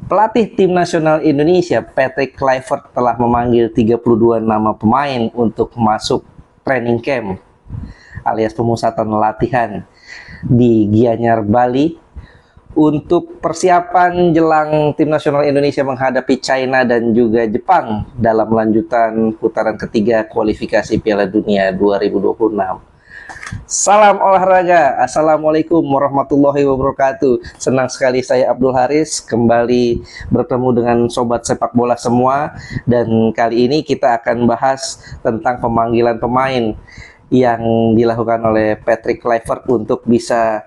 Pelatih tim nasional Indonesia, Patrick Kluivert, telah memanggil 32 nama pemain untuk masuk training camp alias pemusatan latihan di Gianyar, Bali untuk persiapan jelang tim nasional Indonesia menghadapi China dan juga Jepang dalam lanjutan putaran ketiga kualifikasi Piala Dunia 2026. Salam olahraga, assalamualaikum warahmatullahi wabarakatuh. Senang sekali saya Abdul Haris kembali bertemu dengan sobat sepak bola semua, dan kali ini kita akan bahas tentang pemanggilan pemain yang dilakukan oleh Patrick Kluivert untuk bisa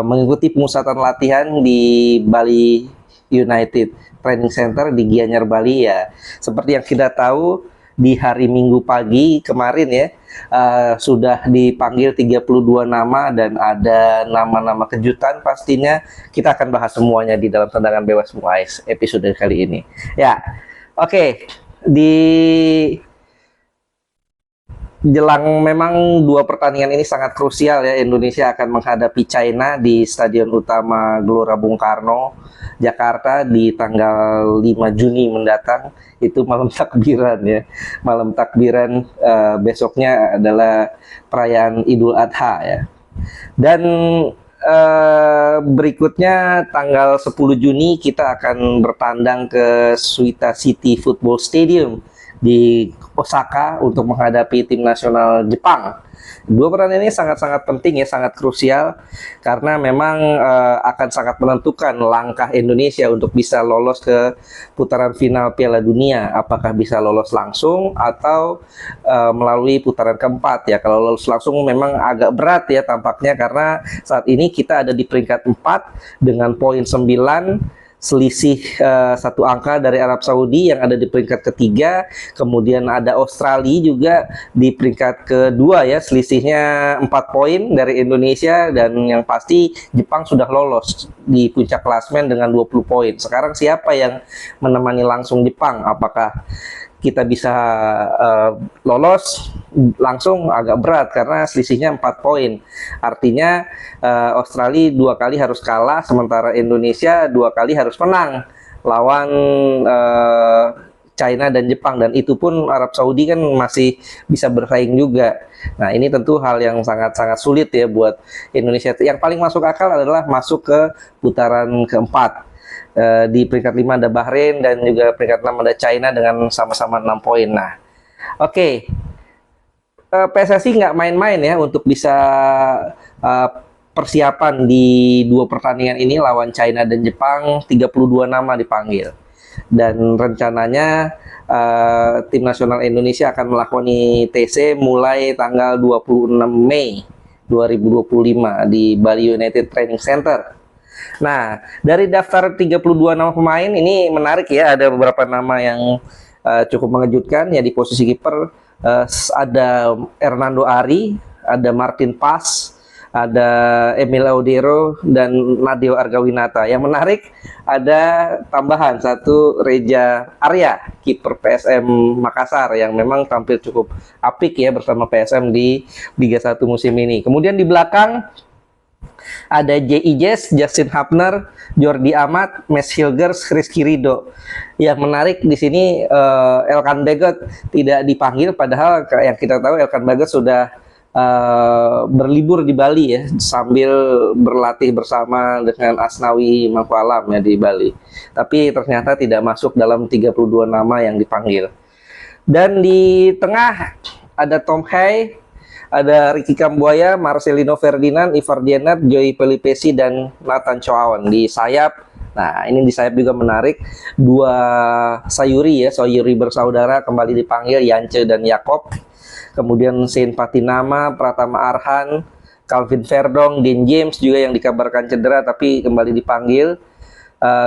mengikuti pemusatan latihan di Bali United Training Center di Gianyar, Bali ya. Seperti yang kita tahu, di hari Minggu pagi kemarin ya, sudah dipanggil 32 nama dan ada nama-nama kejutan pastinya. Kita akan bahas semuanya di dalam tendangan bebas MUAIS episode kali ini. Ya, oke. Di jelang memang dua pertandingan ini sangat krusial ya. Indonesia akan menghadapi China di Stadion Utama Gelora Bung Karno, Jakarta di tanggal 5 Juni mendatang. Itu malam takbiran ya. Malam takbiran, besoknya adalah perayaan Idul Adha ya. Dan berikutnya tanggal 10 Juni kita akan bertandang ke Suita City Football Stadium di Osaka untuk menghadapi tim nasional Jepang. Dua pertandingan ini sangat-sangat penting ya, sangat krusial karena memang akan sangat menentukan langkah Indonesia untuk bisa lolos ke putaran final Piala Dunia. Apakah bisa lolos langsung atau melalui putaran keempat ya. Kalau lolos langsung memang agak berat ya tampaknya, karena saat ini kita ada di peringkat 4 dengan poin 9, selisih satu angka dari Arab Saudi yang ada di peringkat ketiga. Kemudian ada Australia juga di peringkat kedua ya, selisihnya 4 poin dari Indonesia, dan yang pasti Jepang sudah lolos di puncak klasmen dengan 20 poin. Sekarang siapa yang menemani langsung Jepang? Apakah kita bisa lolos langsung? Agak berat karena selisihnya 4 poin. Artinya Australia 2 kali harus kalah, sementara Indonesia 2 kali harus menang lawan China dan Jepang, dan itu pun Arab Saudi kan masih bisa bersaing juga. Nah, ini tentu hal yang sangat-sangat sulit ya buat Indonesia. Yang paling masuk akal adalah masuk ke putaran keempat. Di peringkat 5 ada Bahrain dan juga peringkat 6 ada China dengan sama-sama 6 poin. Nah, oke. PSSI nggak main-main ya untuk bisa persiapan di dua pertandingan ini lawan China dan Jepang. 32 nama dipanggil. Dan rencananya tim nasional Indonesia akan melakoni TC mulai tanggal 26 Mei 2025 di Bali United Training Center. Nah, dari daftar 32 nama pemain ini menarik ya, ada beberapa nama yang cukup mengejutkan ya. Di posisi kiper ada Hernando Ari, ada Martin Pas, ada Emil Audero dan Nadeo Argawinata. Yang menarik ada tambahan satu, Reja Arya, kiper PSM Makassar yang memang tampil cukup apik ya bersama PSM di Liga 1 musim ini. Kemudian di belakang ada J.I. Jess, Justin Hapner, Jordi Amat, Mes Hilgers, Rizky Ridho. Yang menarik di sini Elkan Bagot tidak dipanggil, padahal yang kita tahu Elkan Bagot sudah berlibur di Bali ya, sambil berlatih bersama dengan Asnawi Mangku Alam ya di Bali. Tapi ternyata tidak masuk dalam 32 nama yang dipanggil. Dan di tengah ada Tom Hay, ada Ricky Kambuaya, Marcelino Ferdinand, Ivar Jenner, Joey Pelipesi, dan Nathan Choaon. Di sayap, nah ini di sayap juga menarik, dua Sayuri ya, Sayuri bersaudara kembali dipanggil, Yance dan Yakob. Kemudian Sein Patinama, Pratama Arhan, Calvin Verdong, Dean James juga yang dikabarkan cedera tapi kembali dipanggil.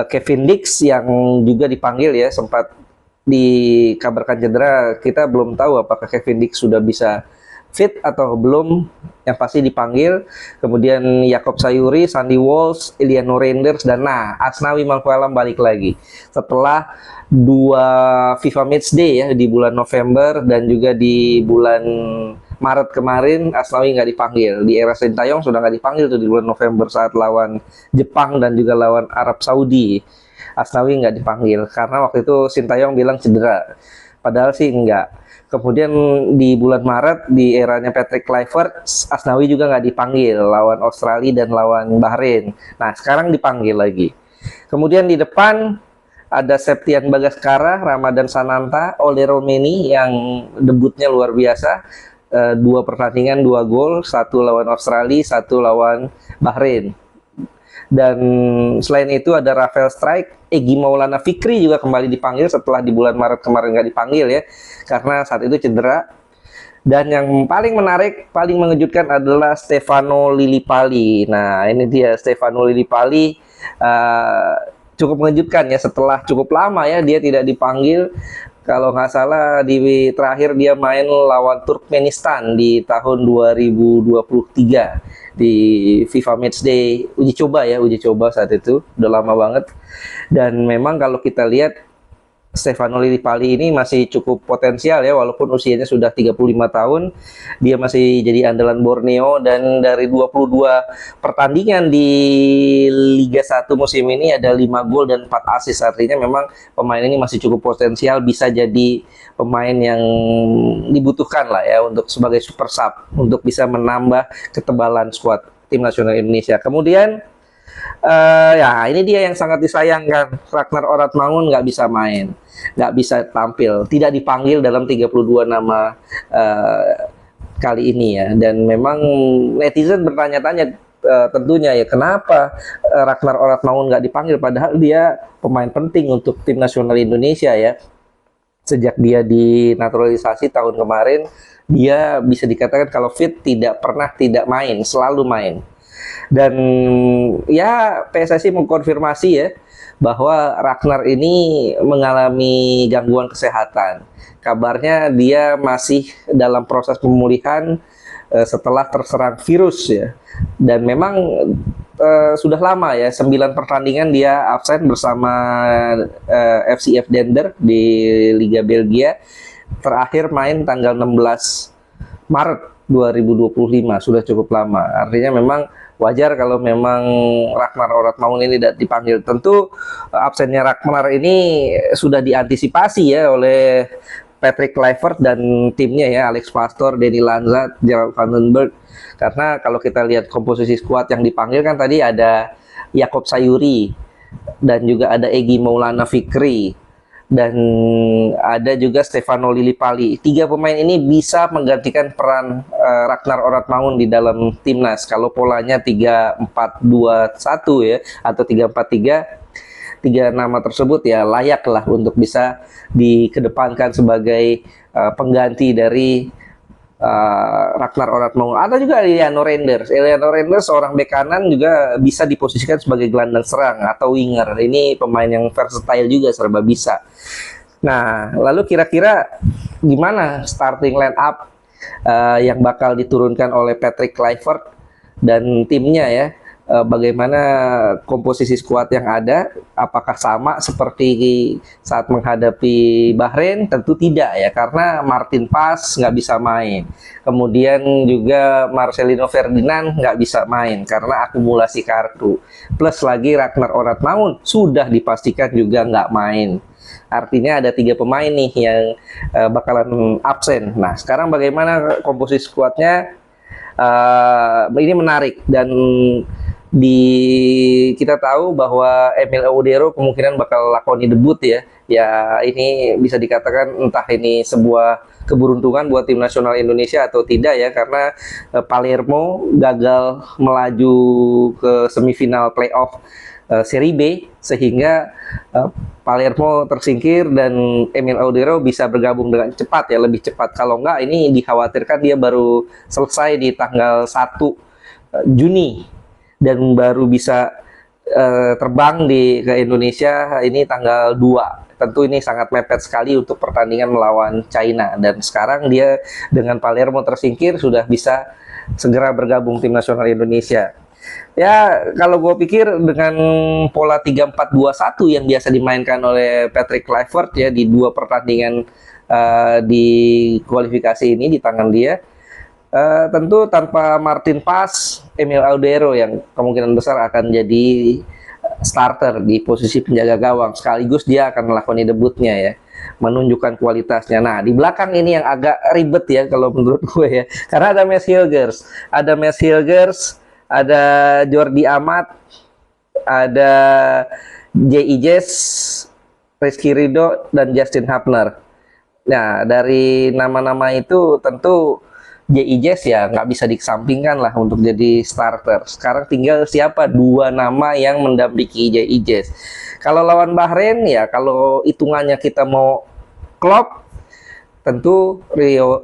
Kevin Dix yang juga dipanggil ya, sempat dikabarkan cedera. Kita belum tahu apakah Kevin Dix sudah bisa fit atau belum, yang pasti dipanggil. Kemudian Yakob Sayuri, Sandy Walsh, Iliano Reinders, dan Asnawi Mangkualam balik lagi setelah 2 FIFA Matchday ya di bulan November dan juga di bulan Maret kemarin. Asnawi nggak dipanggil. Di era Sintayong sudah nggak dipanggil tuh di bulan November saat lawan Jepang dan juga lawan Arab Saudi. Asnawi nggak dipanggil karena waktu itu Sintayong bilang cedera, padahal sih enggak. Kemudian di bulan Maret di eranya Patrick Kluivert, Asnawi juga nggak dipanggil lawan Australia dan lawan Bahrain. Nah sekarang dipanggil lagi. Kemudian di depan ada Septian Bagaskara, Ramadan Sananta, Ole Romeni yang debutnya luar biasa. Dua pertandingan, dua gol, satu lawan Australia, satu lawan Bahrain. Dan selain itu ada Rafael Strijk, Egy Maulana Fikri juga kembali dipanggil setelah di bulan Maret kemarin nggak dipanggil ya, karena saat itu cedera. Dan yang paling menarik, paling mengejutkan adalah Stefano Lillipali. Nah ini dia Stefano Lillipali, cukup mengejutkan ya, setelah cukup lama ya dia tidak dipanggil. Kalau nggak salah di terakhir dia main lawan Turkmenistan di tahun 2023 di FIFA Matchday uji coba saat itu, udah lama banget. Dan memang kalau kita lihat Stefano Lillipali ini masih cukup potensial ya, walaupun usianya sudah 35 tahun, dia masih jadi andalan Borneo. Dan dari 22 pertandingan di Liga 1 musim ini ada 5 gol dan 4 assist, artinya memang pemain ini masih cukup potensial, bisa jadi pemain yang dibutuhkan lah ya untuk sebagai super sub, untuk bisa menambah ketebalan skuad tim nasional Indonesia. Kemudian ya ini dia yang sangat disayangkan, Ragnar Oratmangun nggak bisa main, nggak bisa tampil, tidak dipanggil dalam 32 nama kali ini ya. Dan memang netizen bertanya-tanya tentunya ya, kenapa Ragnar Oratmangun nggak dipanggil, padahal dia pemain penting untuk tim nasional Indonesia ya. Sejak dia dinaturalisasi tahun kemarin, dia bisa dikatakan kalau fit tidak pernah tidak main, selalu main. Dan ya PSSI mengkonfirmasi ya bahwa Ragnar ini mengalami gangguan kesehatan. Kabarnya dia masih dalam proses pemulihan setelah terserang virus ya. Dan memang sudah lama ya, 9 pertandingan dia absen bersama FCF Dender di Liga Belgia. Terakhir main tanggal 16 Maret 2025, sudah cukup lama. Artinya memang wajar kalau memang Ragnar Oratmangun ini tidak dipanggil. Tentu absennya Ragnar ini sudah diantisipasi ya oleh Patrick Kluivert dan timnya ya, Alex Pastoor, Denny Lanza, Gerard van den Berg. Karena kalau kita lihat komposisi skuad yang dipanggil kan tadi ada Yakob Sayuri dan juga ada Egy Maulana Fikri dan ada juga Stefano Lillipali. 3 pemain ini bisa menggantikan peran Ragnar Oratmangun di dalam timnas. Kalau polanya 3-4-2-1 ya atau 3-4-3, 3 nama tersebut ya layaklah untuk bisa dikedepankan sebagai pengganti dari Ragnar Oratmangun. Ada juga Eliano Reinders. Eliano Reinders seorang bek kanan juga bisa diposisikan sebagai gelandang serang atau winger. Ini pemain yang versatile juga, serba bisa. Nah, lalu kira-kira gimana starting line up yang bakal diturunkan oleh Patrick Kluivert dan timnya ya? Bagaimana komposisi skuad yang ada, apakah sama seperti saat menghadapi Bahrain? Tentu tidak ya, karena Martin Paes nggak bisa main, kemudian juga Marcelino Ferdinand nggak bisa main karena akumulasi kartu, plus lagi Ragnar Oratmangun sudah dipastikan juga nggak main. Artinya ada 3 pemain nih yang bakalan absen. Nah sekarang bagaimana komposisi skuadnya? Ini menarik, dan kita tahu bahwa Emil Eudero kemungkinan bakal lakoni debut ya. Ya ini bisa dikatakan entah ini sebuah keberuntungan buat tim nasional Indonesia atau tidak ya, karena Palermo gagal melaju ke semifinal playoff Serie B sehingga Palermo tersingkir dan Emil Eudero bisa bergabung dengan cepat ya, lebih cepat. Kalau enggak ini dikhawatirkan dia baru selesai di tanggal 1 Juni dan baru bisa terbang ke Indonesia ini tanggal 2. Tentu ini sangat mepet sekali untuk pertandingan melawan China, dan sekarang dia dengan Palermo tersingkir sudah bisa segera bergabung tim nasional Indonesia. Ya kalau gue pikir dengan pola 3-4-2-1 yang biasa dimainkan oleh Patrick Kluivert ya di 2 pertandingan di kualifikasi ini di tangan dia, tentu tanpa Martin Paes, Emil Eudero yang kemungkinan besar akan jadi starter di posisi penjaga gawang, sekaligus dia akan melakukan debutnya ya, menunjukkan kualitasnya. Nah, di belakang ini yang agak ribet ya kalau menurut gue ya, karena ada Max Hilgers, ada Jordi Amat, ada J.I. Jess, Rizky Ridho, dan Justin Hubner. Nah, dari nama-nama itu tentu J.I. Jess ya nggak bisa dikesampingkan lah untuk jadi starter. Sekarang tinggal siapa dua nama yang mendampingi J.I. Jess. Kalau lawan Bahrain ya, kalau hitungannya kita mau klop, tentu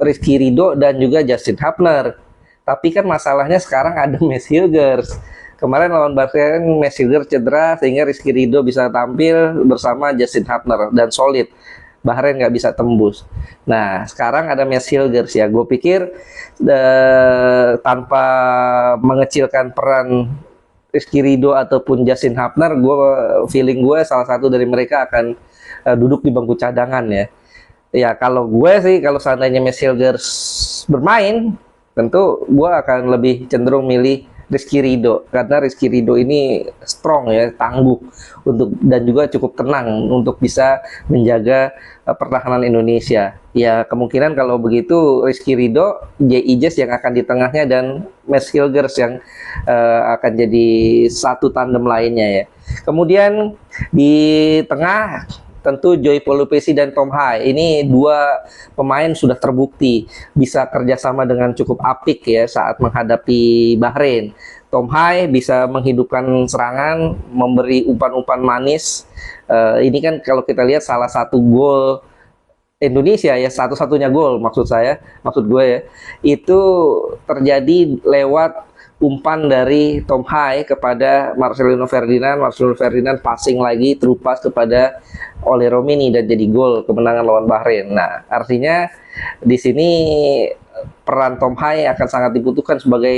Rizky Ridho dan juga Justin Hubner. Tapi kan masalahnya sekarang ada Max Hilgers. Kemarin lawan Bahrain, Max Hilgers cedera sehingga Rizky Ridho bisa tampil bersama Justin Hubner dan solid. Bahrain nggak bisa tembus. Nah, sekarang ada Max Hilgers ya. Gue pikir tanpa mengecilkan peran Rizky Ridho ataupun Justin Hubner, feeling gue salah satu dari mereka akan duduk di bangku cadangan ya. Ya kalau gue sih, kalau seandainya Max Hilgers bermain, tentu gue akan lebih cenderung milih Rizky Ridho, karena Rizky Ridho ini strong ya, tangguh dan juga cukup tenang untuk bisa menjaga pertahanan Indonesia. Ya kemungkinan kalau begitu Rizky Ridho, J.I. Jess yang akan di tengahnya dan Max Hilgers yang akan jadi satu tandem lainnya ya. Kemudian di tengah tentu Joy Pelupesi dan Tom Hai. Ini dua pemain sudah terbukti bisa kerjasama dengan cukup apik ya saat menghadapi Bahrain. Tom Hai bisa menghidupkan serangan, memberi umpan-umpan manis. Ini kan kalau kita lihat salah satu gol Indonesia ya, satu-satunya gol maksud gue ya, itu terjadi lewat umpan dari Tom Hai kepada Marcelino Ferdinand passing lagi terupas kepada Ole Romini dan jadi gol kemenangan lawan Bahrain. Nah, artinya di sini peran Tom Hai akan sangat dibutuhkan sebagai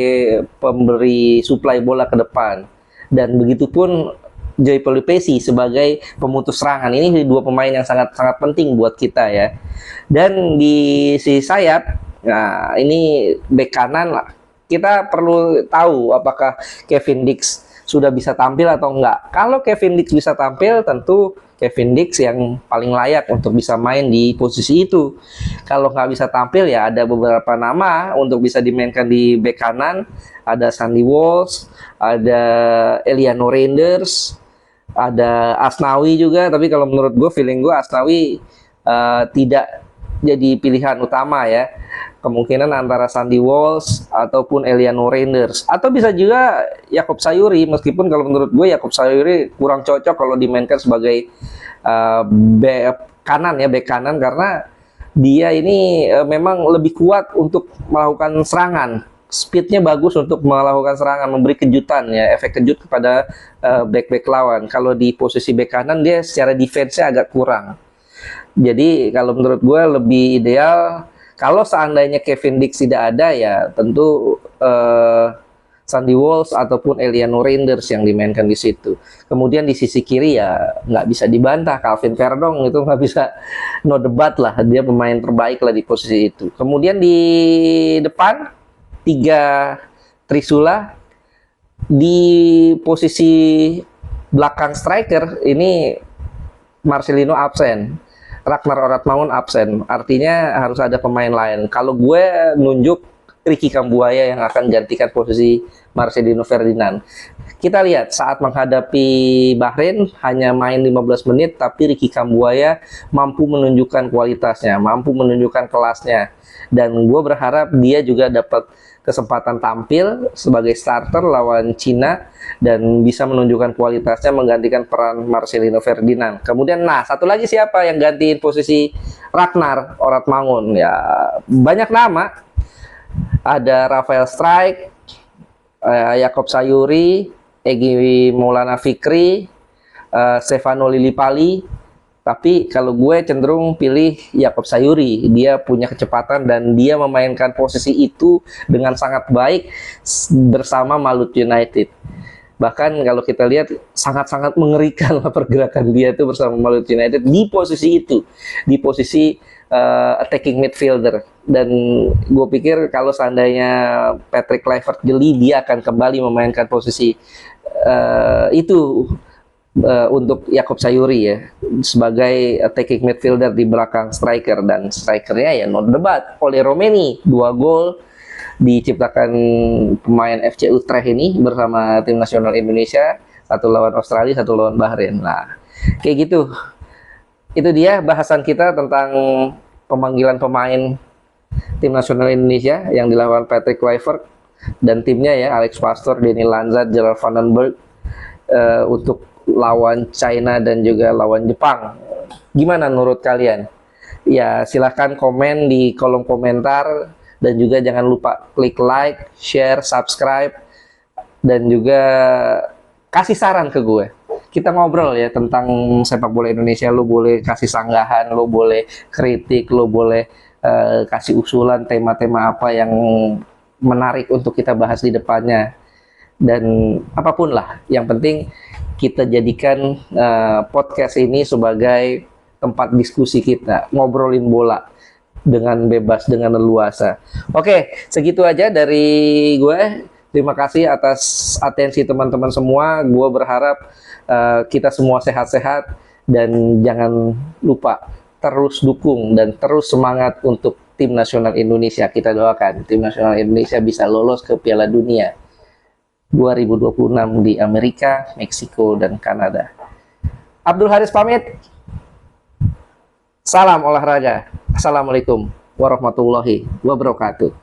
pemberi suplai bola ke depan. Dan begitupun Joy Pelupesi sebagai pemutus serangan. Ini dua pemain yang sangat-sangat penting buat kita ya. Dan di sisi sayap, nah ini bek kanan lah. Kita perlu tahu apakah Kevin Dix sudah bisa tampil atau enggak. Kalau Kevin Dix bisa tampil, tentu Kevin Dix yang paling layak untuk bisa main di posisi itu. Kalau nggak bisa tampil ya ada beberapa nama untuk bisa dimainkan di bek kanan. Ada Sandy Walsh, ada Eliano Reinders, ada Asnawi juga. Tapi kalau menurut gue, feeling gue Asnawi tidak jadi pilihan utama ya. Kemungkinan antara Sandy Walsh ataupun Eliano Reinders, atau bisa juga Yakob Sayuri, meskipun kalau menurut gue Yakob Sayuri kurang cocok kalau dimainkan sebagai bek kanan karena dia ini memang lebih kuat untuk melakukan serangan, speednya bagus untuk melakukan serangan, memberi kejutan ya, efek kejut kepada bek lawan. Kalau di posisi bek kanan dia secara defense-nya agak kurang. Jadi kalau menurut gue lebih ideal kalau seandainya Kevin Dix tidak ada ya tentu Sandy Walsh ataupun Eliano Reinders yang dimainkan di situ. Kemudian di sisi kiri ya nggak bisa dibantah, Calvin Verdong itu nggak bisa, no debat lah, dia pemain terbaik lah di posisi itu. Kemudian di depan 3 Trisula, di posisi belakang striker ini Marcelino absen, Ragnar Oratmangun absen, artinya harus ada pemain lain. Kalau gue nunjuk Ricky Kambuaya yang akan gantikan posisi Marcelino Ferdinand. Kita lihat saat menghadapi Bahrain hanya main 15 menit, tapi Ricky Kambuaya mampu menunjukkan kualitasnya, mampu menunjukkan kelasnya. Dan gue berharap dia juga dapat kesempatan tampil sebagai starter lawan Cina dan bisa menunjukkan kualitasnya menggantikan peran Marcelino Ferdinand. Kemudian satu lagi siapa yang gantiin posisi Ragnar Oratmangun? Ya banyak nama. Ada Rafael Strijk, Yakob Sayuri, Egy Maulana Fikri, Stefano Lillipali. Tapi kalau gue cenderung pilih Yakob Sayuri. Dia punya kecepatan dan dia memainkan posisi itu dengan sangat baik bersama Malut United. Bahkan kalau kita lihat sangat-sangat mengerikan lah pergerakan dia itu bersama Malut United di posisi itu, di posisi attacking midfielder. Dan gue pikir kalau seandainya Patrick Kluivert jeli, dia akan kembali memainkan posisi itu untuk Yakob Sayuri ya sebagai attacking midfielder di belakang striker, dan strikernya ya no debat oleh Romeni, 2 gol diciptakan pemain FC Utrecht ini bersama tim nasional Indonesia, satu lawan Australia, satu lawan Bahrain. Nah, kayak gitu. Itu dia bahasan kita tentang pemanggilan pemain tim nasional Indonesia yang dilakukan Patrick Kluivert dan timnya ya, Alex Pastoor, Denny Lanzat, Gerard van den Berg untuk lawan China dan juga lawan Jepang. Gimana menurut kalian? Ya silahkan komen di kolom komentar, dan juga jangan lupa klik like, share, subscribe, dan juga kasih saran ke gue. Kita ngobrol ya tentang sepak bola Indonesia. Lo boleh kasih sanggahan, lo boleh kritik, lo boleh kasih usulan tema-tema apa yang menarik untuk kita bahas di depannya. Dan apapun lah, yang penting kita jadikan podcast ini sebagai tempat diskusi kita, ngobrolin bola dengan bebas, dengan leluasa. Oke, segitu aja dari gue. Terima kasih atas atensi teman-teman semua. Gue berharap kita semua sehat-sehat, dan jangan lupa terus dukung dan terus semangat untuk tim nasional Indonesia. Kita doakan tim nasional Indonesia bisa lolos ke Piala Dunia 2026 di Amerika, Meksiko, dan Kanada. Abdul Haris pamit. Salam olahraga. Assalamualaikum warahmatullahi wabarakatuh.